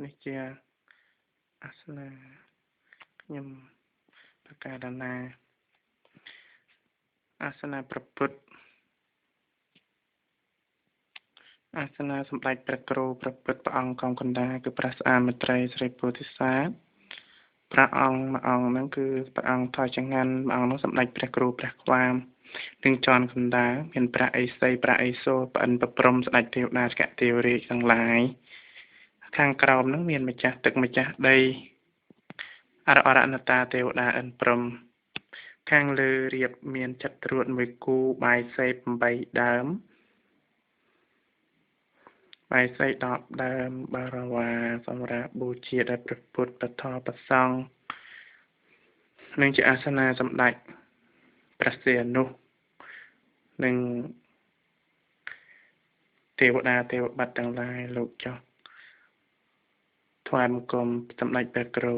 នេះជាអាសនៈខ្ញុំប្រកាសណាអាសនៈប្រពុតអាសនៈសម្ដេចព្រះគ្រូប្រពុតព្រះអង្គកងកណ្ដាលគឺព្រះស្អាតមត្រីស្រីពោធិសត្វព្រះអង្គមួយអង្គហ្នឹងគឺព្រះអង្គថយចង្ហាន់ព្រះអង្គនោះសម្ដេចព្រះគ្រូព្រះខ្វាមទាំងជាន់កណ្ដាលមានព្រះអេសីព្រះអេសូរប្អិនប្រព្រំស្ដេចទេវតាស្កទេវរាជទាំងឡាយខាងក្រោមហ្នឹងមានម្ចាស់ទឹកម្ចាស់ដីអរណតាទេវតាអិនព្រំខាងលើរៀបមានចិត្តត្រួតមួយគូបាយសេក8ដើមបាយសេក10ដើមបារវ៉ាសម្រាប់បូជាដល់ព្រះពុទ្ធពធប្រសង្ឃនិងជាអាសនៈសម្ដេចព្រះសីហនុនិងទេវតាទេវបុត្រទាំងឡាយលោកចុះថ្វាយបង្គំសម្ដេចព្រះគ្រូ